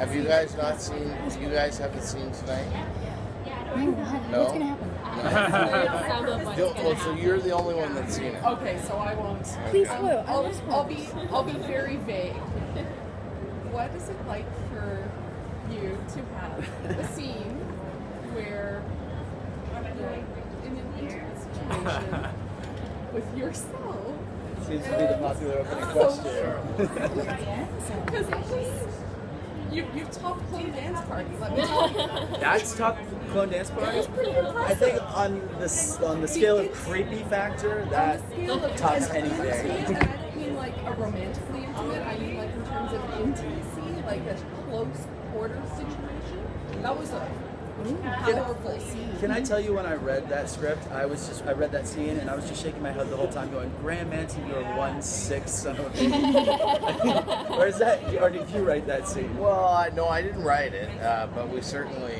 Have you guys not seen? You guys haven't seen tonight? No. What's gonna happen? Well, so you're the only one that's seen it. Okay, so I won't. Please spoil. I'll be very vague. What is it like for you to have a scene where you're in an intimate situation with yourself? Seems to be the popular opening question. Because you've topped Clone Dance Party. Let me tell you that. That's top Clone Dance Party. It's pretty impressive. I think on the scale of creepy factor, that tops anything. And I don't mean like a romantically intimate. I mean like in terms of intimacy, like a close quarter situation. That was a powerful scene. Can I tell you when I read that script, I read that scene and I was just shaking my head the whole time going, Graham Manson, you're 1/6 son of a bitch. Or did you write that scene? Well, no, I didn't write it, but we certainly,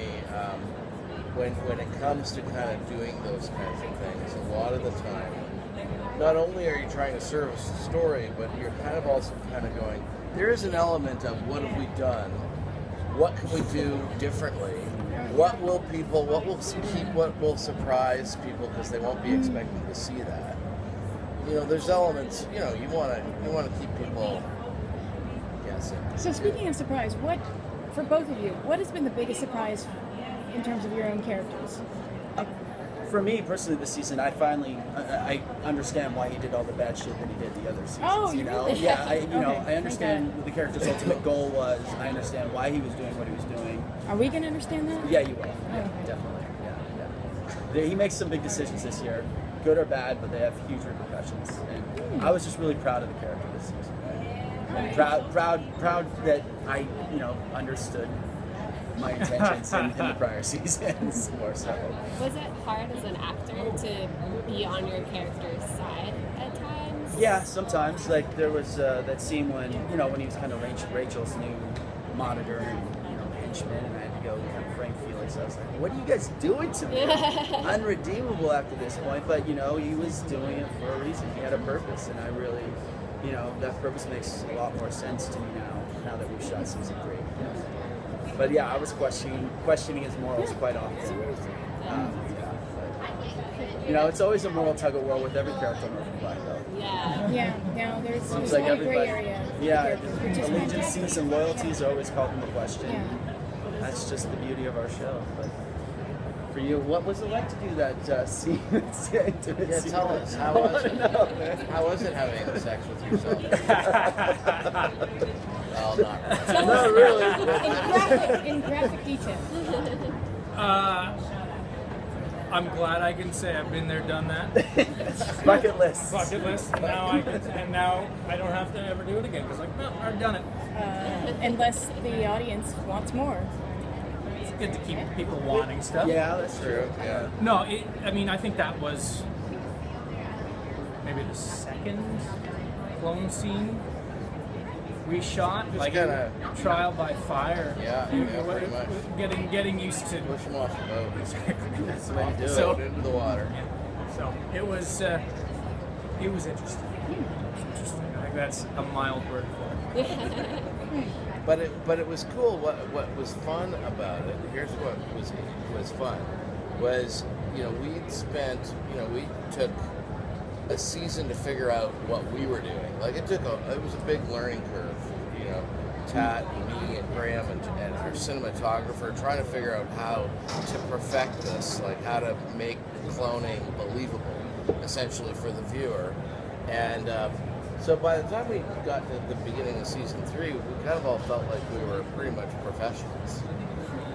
when it comes to kind of doing those kinds of things, a lot of the time, not only are you trying to service the story, but you're kind of also kind of going, there is an element of what have we done, what can we do differently, what will surprise people because they won't be expecting to see that. You know, there's elements. You know, you want to keep people guessing. So speaking of surprise, for both of you, what has been the biggest surprise in terms of your own characters? For me personally, this season, I finally I understand why he did all the bad shit that he did the other seasons. Oh, you know, really? yeah, Okay, I understand what the character's ultimate goal was. I understand why he was doing what he was doing. Are we gonna understand that? Yeah, you will. Yeah, Okay. definitely. Yeah. He makes some big decisions this year, good or bad, but they have huge repercussions. And I was just really proud of the character this season. Proud that I, understood my intentions in the prior seasons more so. Was it hard as an actor to be on your character's side at times? Yeah, sometimes. Like there was that scene when he was kind of Rachel's new monitor and henchman, and I had to go kind of Frank Felix. I was like, "What are you guys doing to me?" Unredeemable after this point, but he was doing it for a reason. He had a purpose, and I really, that purpose makes a lot more sense to me now that we've shot season 3. But yeah, I was questioning his morals quite often. It's always a moral tug of war with every character on Orphan Black, though. Yeah. Yeah. There's Seems a like lot of gray everybody. area. Yeah, Which is allegiances and loyalties are always called into question. Yeah. That's just the beauty of our show. But for you, what was it like to do that scene? Yeah, tell us. How was it? How was it having sex with yourself? Well, not really. Not really. In graphic detail. I'm glad I can say I've been there, done that. Bucket list. Bucket list. Now I don't have to ever do it again because I've done it. Unless the audience wants more. It's good to keep people wanting stuff. Yeah, that's true. Yeah. No, I think that was maybe the second clone scene we shot, Just like kinda- trial by fire. Yeah, pretty much. Getting used to. Push them off the boat. Exactly. That's the way to do So- it. Into the water. Yeah. So it was interesting. I think that's a mild word for it. But it was cool. What was fun about it? Here's what was fun. Was we'd spent we took a season to figure out what we were doing. Like it was a big learning curve. Tat and me and Graham and our cinematographer trying to figure out how to perfect this, like how to make cloning believable, essentially for the viewer. And so by the time we got to the beginning of season 3, we kind of all felt like we were pretty much professionals.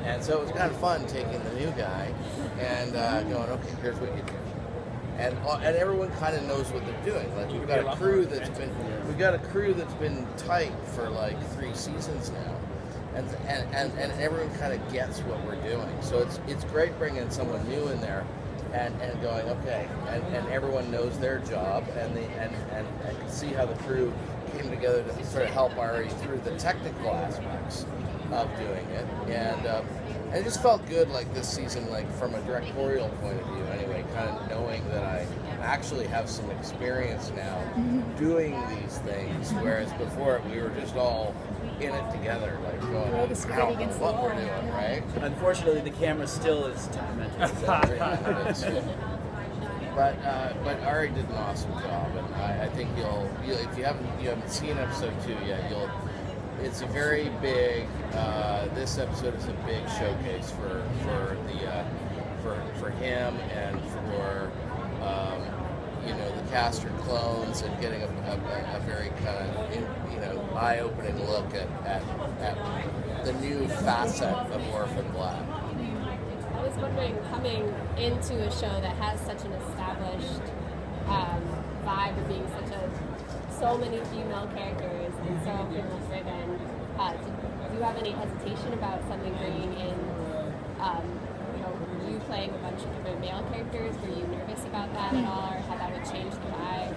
And so it was kind of fun taking the new guy and going, okay, here's what you do. And everyone kind of knows what they're doing. Like we've got a crew that's been tight for like 3 seasons now, and everyone kind of gets what we're doing. So it's great bringing someone new in there, and going okay, and everyone knows their job, and can see how the crew came together to sort of help Ari through the technical aspects of doing it, and it just felt good, like this season, like from a directorial point of view, anyway, kind of knowing that I actually have some experience now doing these things, whereas before we were just all in it together, like going, Throw the I spaghetti don't know against the what wall. we're doing, right? Unfortunately, the camera still is temperamental. But Ari did an awesome job, and I think if you haven't seen episode 2 yet, it's a very big. This episode is a big showcase for him and for the caster clones, and getting a very kind of eye-opening look at the new facet of Orphan Black. I was wondering, coming into a show that has such an established vibe of being so many female characters and so female driven, do you have any hesitation about something bringing in, you playing a bunch of different male characters? Were you nervous about that at all, or how that would change the vibe?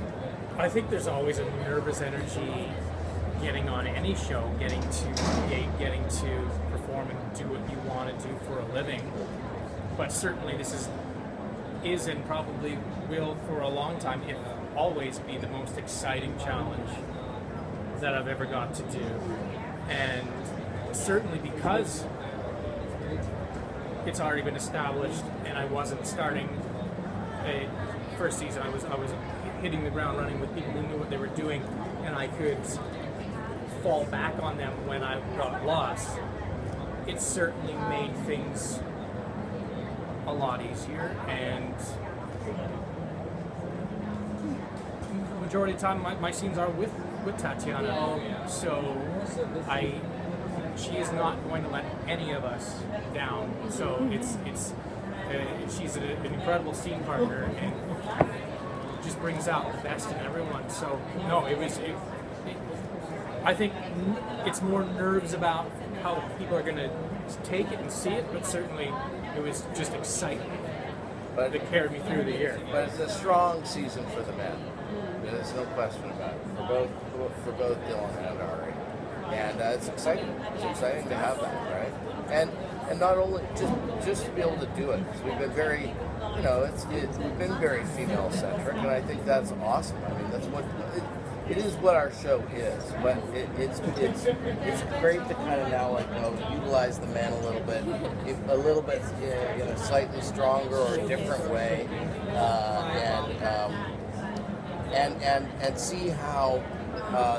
I think there's always a nervous energy getting on any show, getting to create, getting to perform and do what you want to do for a living. But certainly this is and probably will for a long time, if always, be the most exciting challenge that I've ever got to do. And certainly because it's already been established, and I wasn't starting a first season, I was hitting the ground running with people who knew what they were doing, and I could fall back on them when I got lost. It certainly made things a lot easier, and majority of the time my scenes are with Tatiana, so she is not going to let any of us down. So she's an incredible scene partner, and just brings out the best in everyone. So no, I think it's more nerves about how people are going to take it and see it, but certainly it was just excitement that carried me through the year. But it's a strong season for the men. There's no question about it, for both Dylan and Ari. And it's exciting. It's exciting to have that, right? And not only just to be able to do it, because we've been very, we've been very female centric, and I think that's awesome. I mean, that's what it is. What our show is, but it's great to kind of now utilize the men a little bit, in a slightly stronger or different way, and see how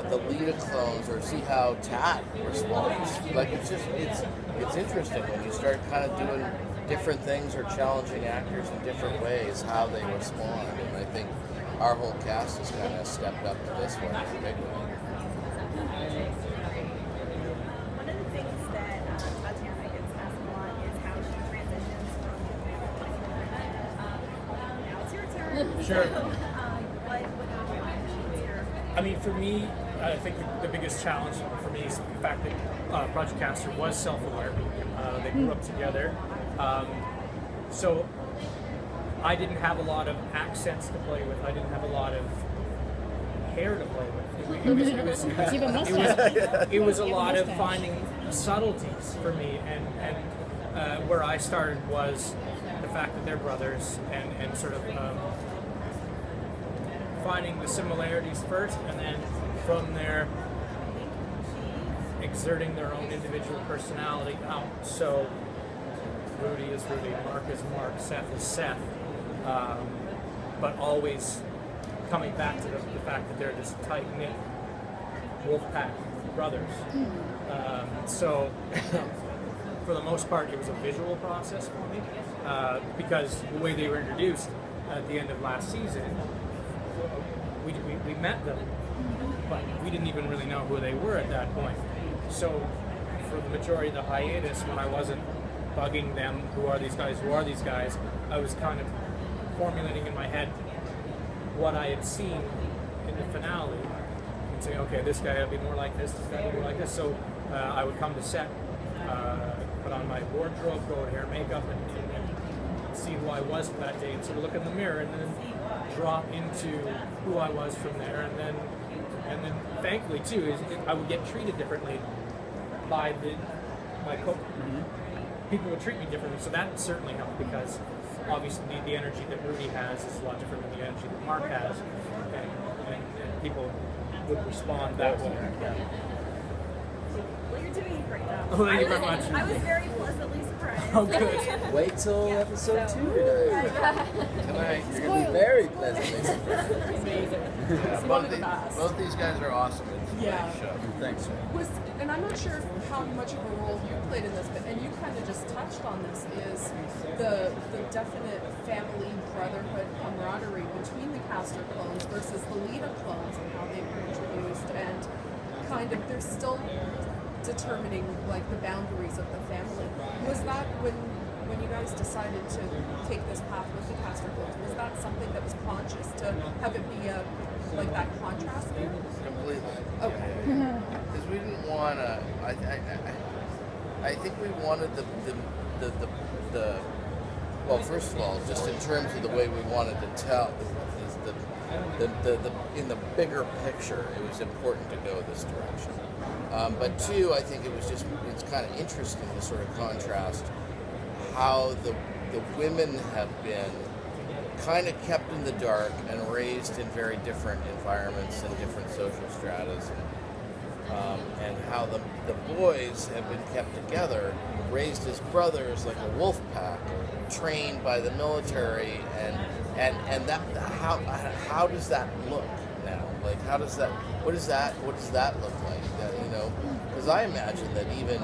the Lita clones, or see how Tat responds. Like it's interesting when you start kind of doing different things or challenging actors in different ways, how they respond. And I think our whole cast has kind of stepped up to this one in a big way. One of the things that Tatiana gets asked a lot is how she transitions from now it's your turn. Sure. What I mean, for me, I think the biggest challenge for me is the fact that Project Caster was self-aware. They grew up together. So I didn't have a lot of accents to play with. I didn't have a lot of hair to play with. It was a lot of finding subtleties for me, and where I started was the fact that they're brothers, and sort of finding the similarities first, and then from there exerting their own individual personality out. So Rudy is Rudy, Mark is Mark, Seth is Seth, but always coming back to the fact that they're this tight-knit Wolfpack brothers. So for the most part, it was a visual process for me, because the way they were introduced at the end of last season, we met them, but we didn't even really know who they were at that point. So for the majority of the hiatus, when I wasn't bugging them, who are these guys, I was kind of formulating in my head what I had seen in the finale, and saying, okay, this guy will be more like this guy will be more like this. So I would come to set, put on my wardrobe, go to hair and makeup, and see who I was for that day, and sort of look in the mirror, and then drop into who I was from there, and and then thankfully too I would get treated differently by my co. People would treat me differently, so that certainly helped because obviously the energy that Rudy has is a lot different than the energy that Mark has, and people would respond that way. Well, you're doing a great job. Oh, thank you very much. I was very pleasantly surprised. Oh, good. Wait till episode 2 tonight. You're going to be very pleasantly surprised. Amazing. Yeah, It's one of the best. both these guys are awesome. It's a Yeah. great show. Thanks. And I'm not sure how much of a role you played in this, but and you kind of just touched on this, is the definite family brotherhood camaraderie between the Castor clones versus the Lita clones and how they were introduced, and kind of they're still determining like the boundaries of the family. Was that when you guys decided to take this path with the Castor clones? Was that something that was conscious to have it be like that contrast there? Completely. Okay. Because we didn't want to. I think we wanted the. Well, first of all, just in terms of the way we wanted to tell in the bigger picture, it was important to go this direction. But two, I think it's kind of interesting to sort of contrast how the women have been kind of kept in the dark and raised in very different environments and different social stratas, and how the boys have been kept together, raised as brothers like a wolf pack, trained by the military, and that how does that look now? Like what does that look like? Because I imagine that even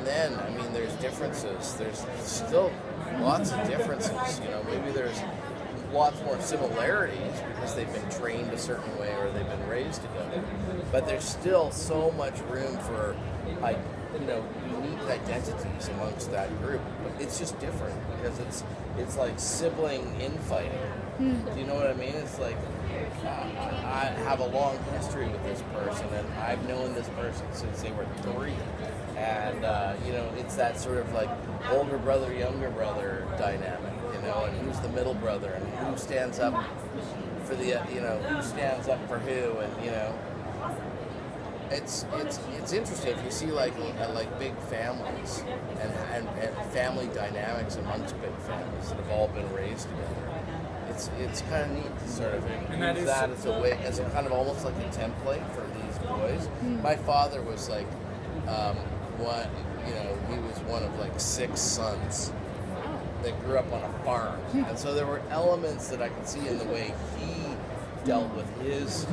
then, I mean, there's differences. There's still lots of differences. Maybe there's lots more similarities because they've been trained a certain way or they've been raised together. But there's still so much room for, unique identities amongst that group. But it's just different because it's like sibling infighting. Do you know what I mean? It's like I have a long history with this person, and I've known this person since they were 3. And, it's that sort of like older brother, younger brother dynamic, and who's the middle brother and who stands up for the, who stands up for who, and, it's interesting if you see like big families and family dynamics amongst big families that have all been raised together. It's kind of neat to sort of use that as a way, as a kind of almost like a template for these boys. My father was like, he was one of like 6 sons that grew up on a farm, and so there were elements that I could see in the way he dealt with his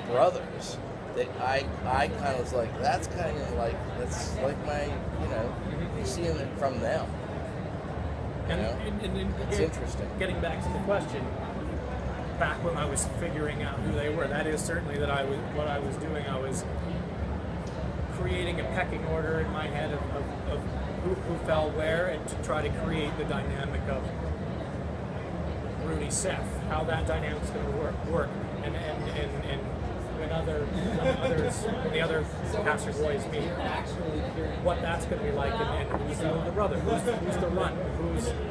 brothers that I kind of was like, that's like my, you're seeing it from them. It's interesting. Getting back to the question, back when I was figuring out who they were, that is certainly what I was doing. I was creating a pecking order in my head of who fell where, and to try to create the dynamic of Rudy Seth, how that dynamic's going to work, and when the other Castor boys meet, what that's going to be like, and who's the brother, who's the runt,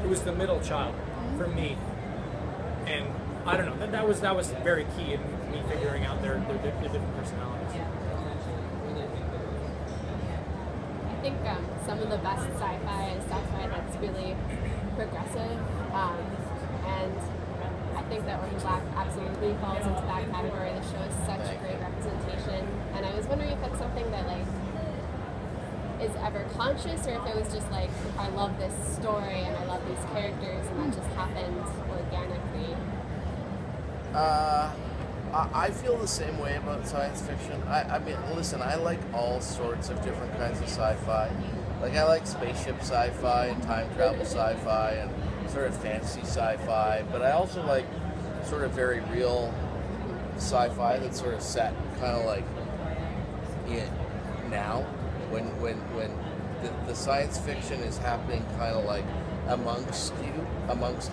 who's the middle child for me, and I don't know, that was very key in me figuring out their different personalities. I think some of the best sci-fi is sci-fi that's really progressive, and I think that Orphan Black absolutely falls into that category. The show is such great representation, and I was wondering if that's something that is ever conscious, or if it was just like, I love this story and I love these characters, and that just happened organically. I feel the same way about science fiction. I mean, listen, I like all sorts of different kinds of sci-fi. Like, I like spaceship sci-fi and time travel sci-fi and sort of fantasy sci-fi, but I also like sort of very real sci-fi that's sort of set kind of like now, when the science fiction is happening kind of like amongst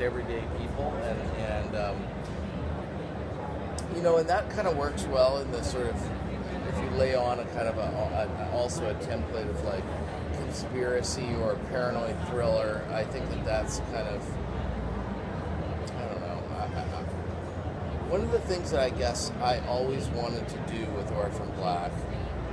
everyday people, and and that kind of works well in the sort of, if you lay on a kind of also a template of like conspiracy or paranoid thriller. I think that's kind of, I don't know. one of the things that I guess I always wanted to do with Orphan Black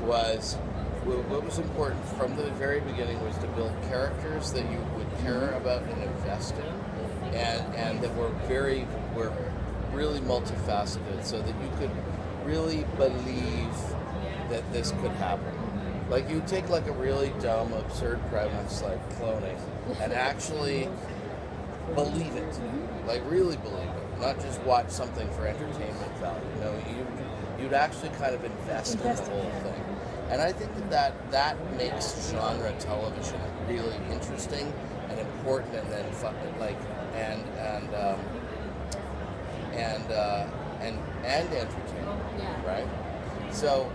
was what was important from the very beginning was to build characters that you would care about and invest in, and that were really multifaceted, so that you could really believe that this could happen. Like you take like a really dumb, absurd premise like cloning, and actually believe it, like really believe it, not just watch something for entertainment value. You know, you'd actually kind of invest in the whole thing. And I think that makes genre television really interesting and important, and then like and entertaining, right? So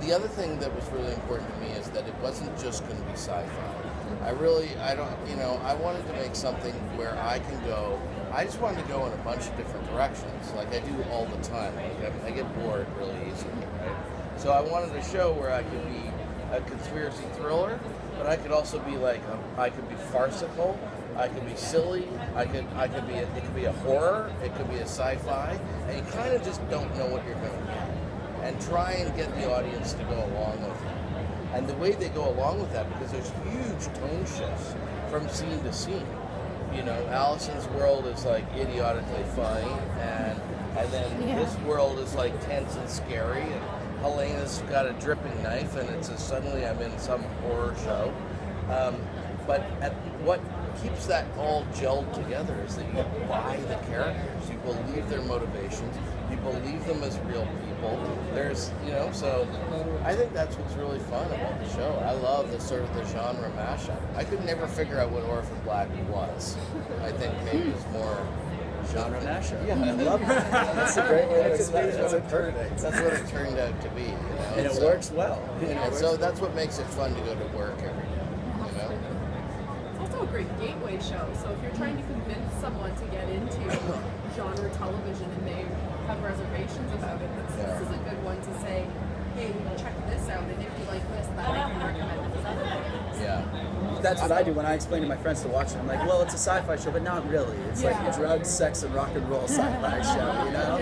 the other thing that was really important to me is that it wasn't just going to be sci-fi. I wanted to make something where I can go. I just wanted to go in a bunch of different directions, like I do all the time. Like I get bored really easily, right? So I wanted a show where I could be a conspiracy thriller, but I could also be like I could be farcical, I could be silly, it could be a horror, it could be a sci-fi, and you kind of just don't know what you're going to get, and try and get the audience to go along with it. And the way they go along with that, because there's huge tone shifts from scene to scene. You know, Allison's world is like idiotically funny, and then this world is like tense and scary, and Helena's got a dripping knife, and suddenly I'm in some horror show. But what keeps that all gelled together is that you buy the characters, you believe their motivations, you believe them as real people. There's, so I think that's what's really fun about the show. I love the sort of the genre mashup. I could never figure out what Orphan Black was. I think maybe it's more genre mashup. Yeah, I love that. That's a great way to explain it. That's perfect. That's what it turned out to be. And it works well. And so that's what makes it fun to go to work every day. It's also a great gateway show. So if you're trying to convince someone to get into genre television and they have reservations about it, this is a good one to say, hey, check this out, and if you like this, then I can recommend this other thing. Yeah. That's what I do when I explain to my friends to watch it. I'm like, well, it's a sci-fi show, but not really. It's like a drugs, sex, and rock and roll sci-fi show, you know?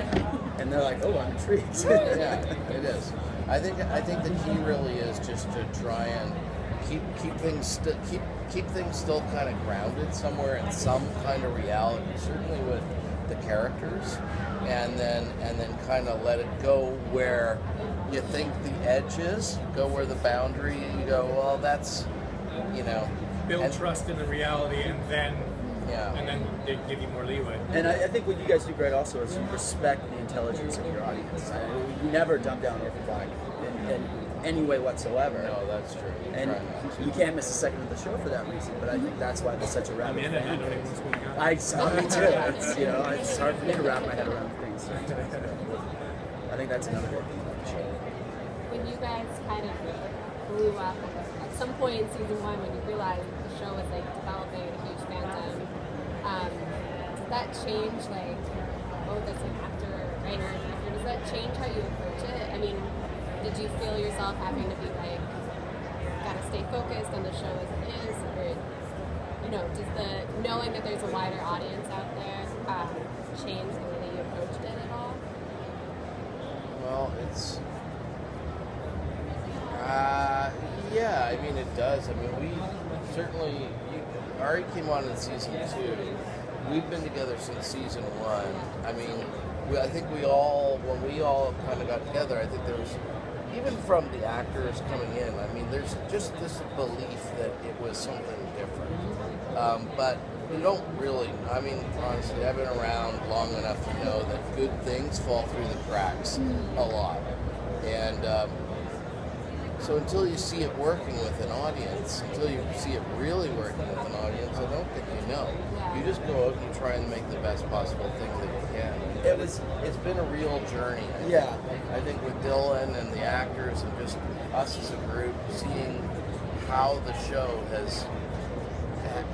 And they're like, oh, I'm intrigued. Yeah, it is. I think the key really is just to try and keep things still kind of grounded somewhere in some kind of reality, certainly with the characters, and then kind of let it go where you think the edge is, go where the boundary, you go, well, that's, build trust in the reality, and then they give you more leeway. And I think what you guys do great also is you respect the intelligence of your audience. You never dumb down Orphan Black in any way whatsoever. No, that's true. And you can't miss a second of the show for that reason. But I think that's why there's such a I'm rabid in it. I fan. don't even know what's going on. Me too. It's hard for me to wrap my head around things. I think that's another great thing about the show. When you guys kind of blew up, at some point in season 1, when you realized that the show was like developing a huge fandom, did that change, like, both as an actor or writer, or does that change how you approach it? I mean, did you feel yourself having to be like, gotta stay focused on the show as it is, or does the knowing that there's a wider audience out there change the way that you approached it at all? Well, it's yeah. I mean, it does. I mean, we certainly. Ari came on in season 2. We've been together since season 1. I mean, I think when we all kind of got together, I think there was, even from the actors coming in, I mean, there's just this belief that it was something different. But we don't really, I mean, honestly, I've been around long enough to know that good things fall through the cracks a lot. And so until you see it working with an audience, until you see it really working with an audience, I don't think you know. You just go out and try and make the best possible thing that you can. It's been a real journey. I think with Dylan and the actors and just us as a group, seeing how the show has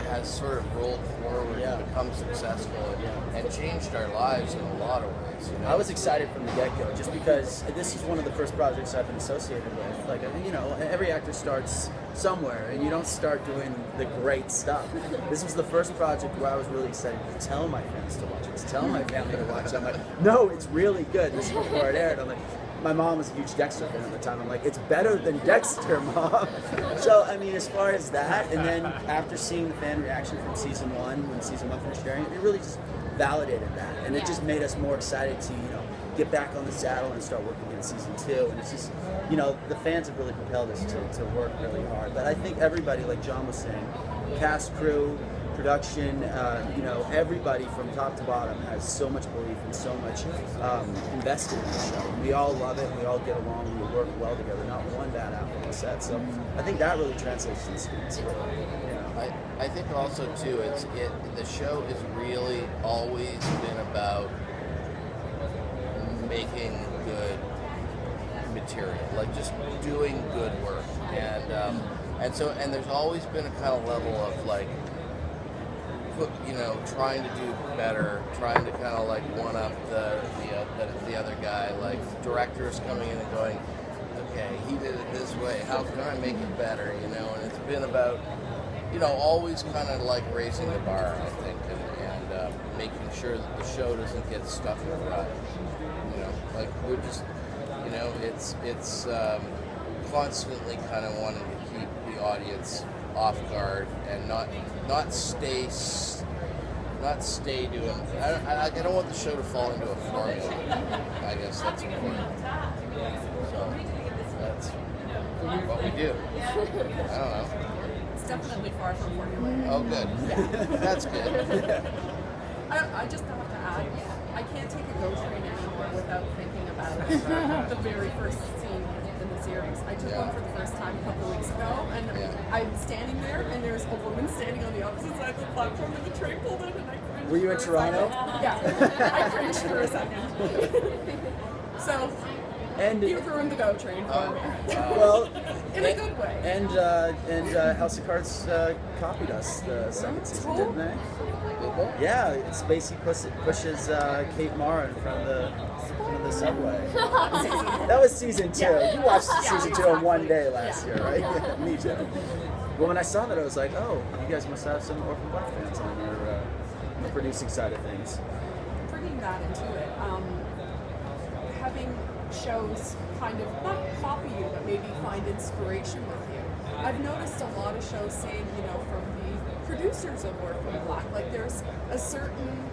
has sort of rolled forward Yeah. and become successful and changed our lives in a lot of ways. You know? I was excited from the get-go, just because this is one of the first projects I've been associated with. Like, you know, every actor starts somewhere, and you don't start doing the great stuff. This was the first project where I was really excited to tell my friends to watch it, to tell my family to watch it. I'm like, no, it's really good. This is before it aired. I'm like, my mom was a huge Dexter fan at the time. I'm like, it's better than Dexter, Mom. So, I mean, as far as that, and then after seeing the fan reaction from season 1, when season 1 finished airing, it really just validated that. And it just made us more excited to, you know, get back on the saddle and start working in season 2. And it's just, you know, the fans have really propelled us to work really hard. But I think everybody, like John was saying, cast, crew, production, you know, everybody from top to bottom has so much belief and so much invested in the show. We all love it. We all get along. We work well together. Not one bad apple on the set. So I think that really translates to the screen. So, you know. I think also too, the show has really always been about making good material, like just doing good work, and there's always been a kind of level of like, you know, trying to do better, trying to kind of like one up the other guy, like directors coming in and going, okay, he did it this way, how can I make it better, you know? And it's been about, you know, always kind of like raising the bar, I think, and making sure that the show doesn't get stuck in a rut. You know, like we're just, you know, it's constantly kind of wanting to keep the audience off guard and not stay doing. I don't want the show to fall into a formula. I guess that's important. So that's what we do. I don't know. It's definitely far from formulaic. Oh, good. That's good. I just have to add, I can't take a GO train anymore without thinking about the very first scene in the series. I took one for the first time a couple of weeks ago, and I'm standing there, and there's a woman standing on the opposite side of the platform, and the train pulled in, and I cringed. Were you in Toronto? Yeah, I cringed for a second. So, And you ruined the GO train for me. well, In a good way. And House of Cards copied us the second season, didn't they? Yeah, Spacey pushes Kate Mara in front of the subway. That was season 2. You watched season 2 in one day last year, right? Yeah, me too. Well, when I saw that, I was like, oh, you guys must have some Orphan Black fans on your producing side of things. Bringing that into it, having shows kind of not copy you, but maybe find inspiration with you. I've noticed a lot of shows saying, you know, from the producers of Orphan Black, like there's a certain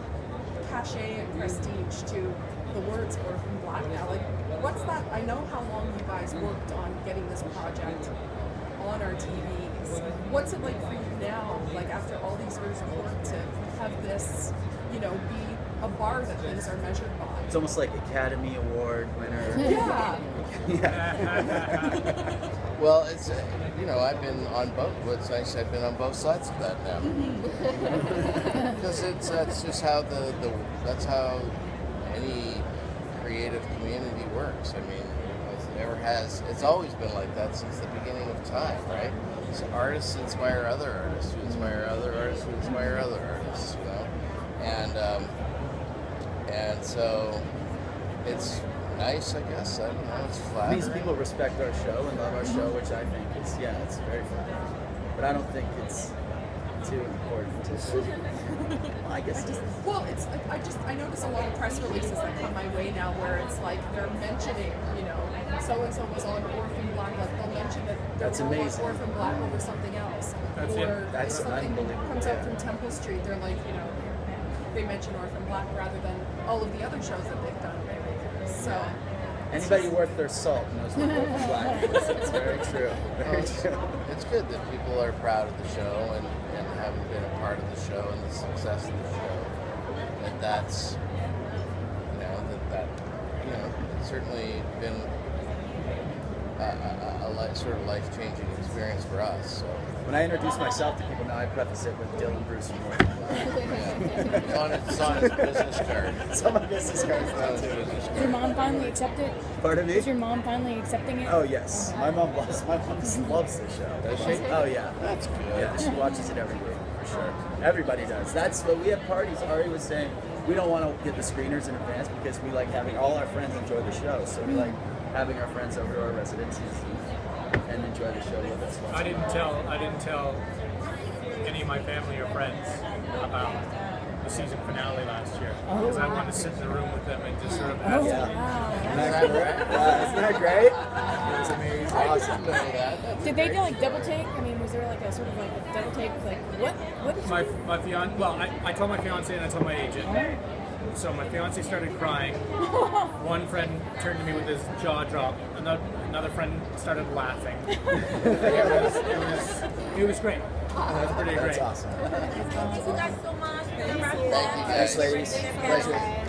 cachet and prestige to the words Orphan Black now. Like, what's that? I know how long you guys worked on getting this project on our TVs. What's it like for you now, like after all these years of work, to have this, you know, be a bar that things are measured by? It's almost like Academy Award winner. Yeah. Well, it's you know, I've been on both. What's nice, I've been on both sides of that now. Because that's just how that's how any creative community works. I mean, it's always been like that since the beginning of time, right? So artists inspire other artists, who inspire other artists, who inspire other artists, you know, and so it's nice, I guess. I don't know, it's It flattering. means people respect our show and love our show, which I think is, it's very fun. But I don't think it's too important to well, I guess it's Well, it's I notice a lot of press releases that come my way now where it's like they're mentioning, you know, so and so was on Orphan Black, like they'll mention that they're That's on amazing. Orphan Black over something else. That's or it. That's if something unbelievable, comes out yeah. from Temple Street, they're like, you know, they mention Orphan Black rather than all of the other shows that they've done. So anybody worth their salt knows what Orphan Black is. It's very true. Very true. It's good that people are proud of the show and having been a part of the show and the success of the show. That's you know that you know it's certainly been a sort of life-changing experience for us. So When I introduce myself to people now, I preface it with Dylan Bruce from Orphan Black. yeah, it's on his business card. Some of this is It's on his business Did your card. mom finally accept it? Pardon me? Is your mom finally accepting it? Oh yes, my mom loves the show. Does she? Oh yeah, That's good. yeah. She watches it every week for sure. Everybody does. That's what we have parties. Ari was saying we don't want to get the screeners in advance because we like having all our friends enjoy the show. So we like having our friends over to our residencies and enjoy the show with us. I didn't tell any of my family or friends about the season finale last year because I wanted to sit in the room with them and just sort of ask them. Isn't that great? Isn't that great? It was amazing. Awesome. That. Did they do like double take? I mean, was there like a sort of like a double take? Like what did you do? My fiance. Well, I told my fiance and I told my agent. So my fiance started crying. One friend turned to me with his jaw drop. Another friend started laughing. It was great. It was pretty great. That's awesome. Thank you guys so much. Thank you guys. Thanks, ladies. Pleasure.